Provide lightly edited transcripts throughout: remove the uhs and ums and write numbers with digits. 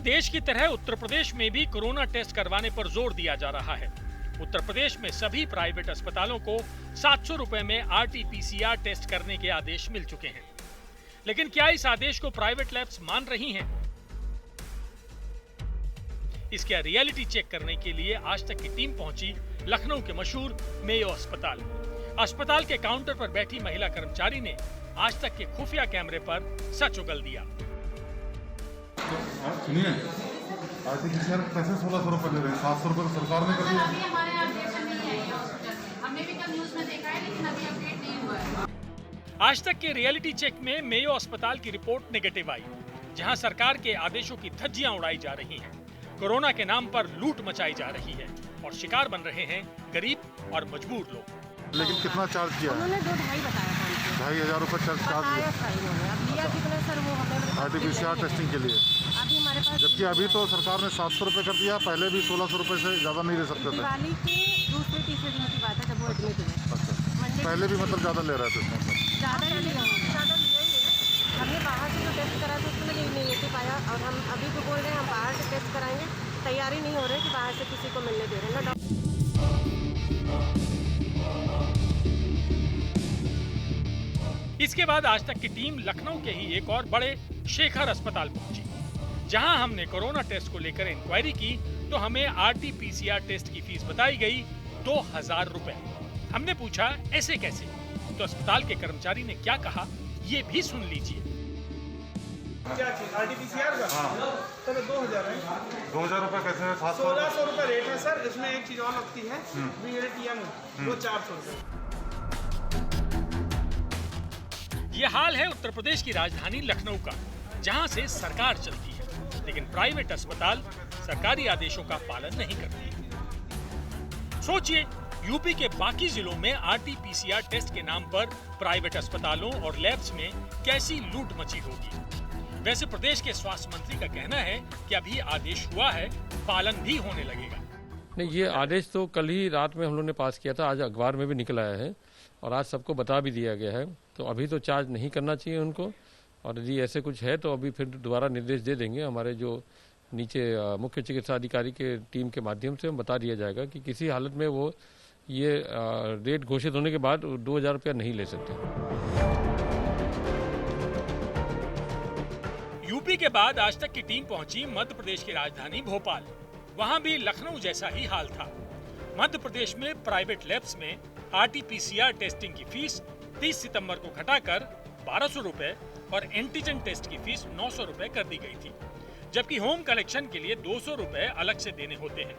देश की तरह उत्तर प्रदेश में भी कोरोना टेस्ट करवाने पर जोर दिया जा रहा है। उत्तर प्रदेश में सभी प्राइवेट अस्पतालों को 700 रुपए में RT-PCR टेस्ट करने के आदेश मिल चुके हैं। लेकिन क्या इस आदेश को प्राइवेट लैब्स मान रही हैं? इसका रियलिटी चेक करने के लिए आज तक की टीम पहुंची लखनऊ के मशहूर मेयो अस्पताल। अस्पताल के काउंटर पर बैठी महिला कर्मचारी ने आज तक के खुफिया कैमरे पर सच उगल दिया। सुनिए, RT-PCR पैसे 1600 रुपए ले रहे हैं, 700 रुपए सरकार ने कर दिया। अभी हमारे यहाँ अपडेशन नहीं है ये हॉस्पिटल। हमने भी कल न्यूज़ में देखा है, लेकिन अभी अपडेट नहीं हुआ है। आज तक के रियलिटी चेक में मेयो अस्पताल की रिपोर्ट नेगेटिव आई, जहां सरकार के आदेशों की धज्जियां उड़ाई जा रही हैं। कोरोना के नाम पर लूट मचाई जा रही है और शिकार बन रहे हैं गरीब और मजबूर लोग। लेकिन कितना चार्ज किया? उन्होंने 2,500 रुपए चार्ज किया। सर वो हमें RT-PCR टेस्टिंग के लिए, अभी हमारे पास, जबकि अभी तो सरकार ने 700 रुपए कर दिया। पहले भी 1600 रुपए से ज्यादा नहीं ले सकते थे। दिवाली के दूसरे तीसरे दिन की बात है जब वो एडमिट हुए। अच्छा, पहले भी मतलब ज्यादा ले रहे थे इसमें? ज़्यादा नहीं लिया हमने बाहर से जो टेस्ट कराया था उसमें नेगेटिव आया, और हम अभी तो बोल रहे हैं हम बाहर से टेस्ट कराएंगे। तैयारी नहीं हो रही कि बाहर से किसी को मिलने दे रहे हैं ना। इसके बाद आज तक की टीम लखनऊ के ही एक और बड़े शेखर अस्पताल पहुंची, जहां हमने कोरोना टेस्ट को लेकर इंक्वायरी की तो हमें RT-PCR टेस्ट की फीस बताई गई 2000 रुपए। हमने पूछा ऐसे कैसे, तो अस्पताल के कर्मचारी ने क्या कहा ये भी सुन लीजिए। क्या चीज RT-PCR का? हाँ। सर 2000 है। 2000 रुपए कैसे है? 1600 रुपए रेट है सर। इसमें एक चीज और लगती है, VAT वो 400 रुपए। ये हाल है उत्तर प्रदेश की राजधानी लखनऊ का, जहां से सरकार चलती है, लेकिन प्राइवेट अस्पताल सरकारी आदेशों का पालन नहीं करती। सोचिए, यूपी के बाकी जिलों में RT-PCR टेस्ट के नाम पर प्राइवेट अस्पतालों और लैब्स में कैसी लूट मची होगी। वैसे प्रदेश के स्वास्थ्य मंत्री का कहना है कि अभी आदेश हुआ है, पालन भी होने लगेगा। नहीं, ये आदेश तो कल ही रात में हम लोगों ने पास किया था, आज अखबार में भी निकल आया है और आज सबको बता भी दिया गया है। तो अभी तो चार्ज नहीं करना चाहिए उनको, और यदि ऐसे कुछ है तो अभी फिर दोबारा निर्देश दे देंगे। हमारे जो नीचे मुख्य चिकित्सा अधिकारी के टीम के माध्यम से हम बता दिया जाएगा कि किसी हालत में वो ये रेट घोषित होने के बाद 2000 रुपया नहीं ले सकते। यूपी के बाद आज तक की टीम पहुंची मध्य प्रदेश की राजधानी भोपाल। वहां भी लखनऊ जैसा ही हाल था। मध्य प्रदेश में प्राइवेट लैब्स में RT-PCR टेस्टिंग की फीस 30 सितंबर को घटाकर 1200 रुपए और एंटीजन टेस्ट की फीस 900 रुपए कर दी गई थी, जबकि होम कलेक्शन के लिए 200 रुपए अलग से देने होते हैं।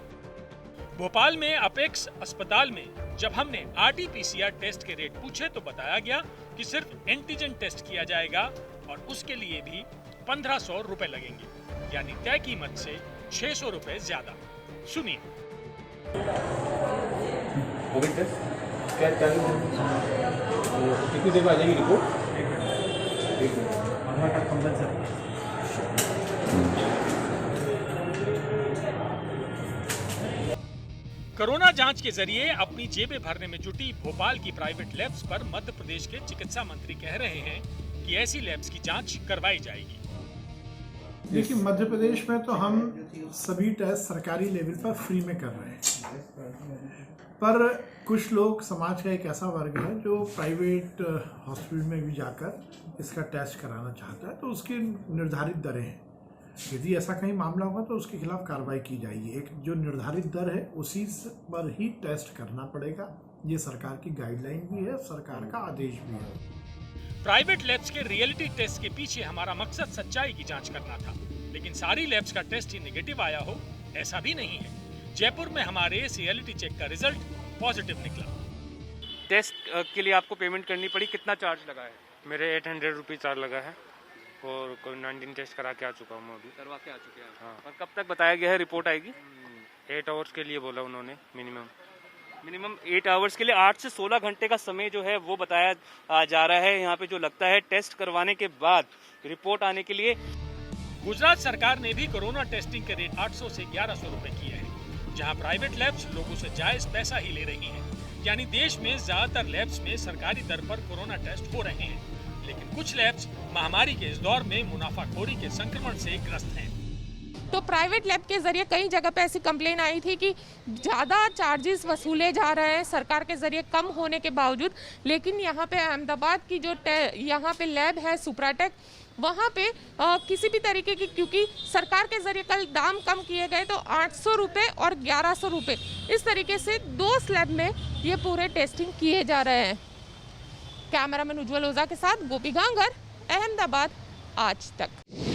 भोपाल में अपेक्स अस्पताल में जब हमने RT-PCR टेस्ट के रेट पूछे तो बताया गया कि सिर्फ एंटीजन टेस्ट किया जाएगा और उसके लिए भी 1500 रुपए लगेंगे, यानी तय कीमत से 600 रुपए ज्यादा। सुनिए। कोविड टेस्ट क्या चालू है? कितनी देर में आ जाएगी रिपोर्ट? एक मिनट। कोरोना जांच के जरिए अपनी जेबें भरने में जुटी भोपाल की प्राइवेट लैब्स पर मध्य प्रदेश के चिकित्सा मंत्री कह रहे हैं कि ऐसी लैब्स की जांच करवाई जाएगी। देखिए, मध्य प्रदेश में तो हम सभी टेस्ट सरकारी लेवल पर फ्री में कर रहे हैं, पर कुछ लोग, समाज का एक ऐसा वर्ग है जो प्राइवेट हॉस्पिटल में भी जाकर इसका टेस्ट कराना चाहता है, तो उसकी निर्धारित दरें हैं। यदि ऐसा कहीं मामला होगा तो उसके खिलाफ कार्रवाई की जाएगी। एक जो निर्धारित दर है उसी पर ही टेस्ट करना पड़ेगा। ये सरकार की गाइडलाइन भी है, सरकार का आदेश भी है। प्राइवेट लैब्स के रियलिटी टेस्ट के पीछे हमारा मकसद सच्चाई की जांच करना था, लेकिन सारी लैब्स का टेस्ट ही नेगेटिव आया हो ऐसा भी नहीं है। जयपुर में हमारे इस रियलिटी चेक का रिजल्ट पॉजिटिव निकला। टेस्ट के लिए आपको पेमेंट करनी पड़ी, कितना चार्ज लगा है? मेरे 800 रुपीज़ चार्ज लगा है और कोविड-19 टेस्ट करा के आ चुका हूँ मैं अभी। करवा के आ चुके हैं? हाँ। और कब तक बताया गया है रिपोर्ट आएगी? 8 आवर्स के लिए बोला उन्होंने मिनिमम 8 आवर्स के लिए 8 से 16 घंटे का समय जो है वो बताया जा रहा है यहाँ पे, जो लगता है टेस्ट करवाने के बाद रिपोर्ट आने के लिए। गुजरात सरकार ने भी कोरोना टेस्टिंग के रेट 800 से 1100 रुपए किए हैं, जहां प्राइवेट लैब्स लोगों से जायज पैसा ही ले रही हैं। यानी देश में ज्यादातर लैब्स में सरकारी दर पर कोरोना टेस्ट हो रहे हैं, लेकिन कुछ लैब्स महामारी के इस दौर में मुनाफाखोरी के संक्रमण से ग्रस्त हैं। तो प्राइवेट लैब के ज़रिए कई जगह पे ऐसी कंप्लेन आई थी कि ज़्यादा चार्जेस वसूले जा रहे हैं सरकार के ज़रिए कम होने के बावजूद। लेकिन यहाँ पे अहमदाबाद की जो यहाँ पे लैब है सुप्राटेक, वहाँ पे किसी भी तरीके की, क्योंकि सरकार के ज़रिए कल दाम कम किए गए तो 800 रुपये और 1100 रुपये इस तरीके से 2 स्लैब में ये पूरे टेस्टिंग किए जा रहे हैं। कैमरामैन उज्जवल ओझा के साथ गोपी गांगर, अहमदाबाद, आज तक।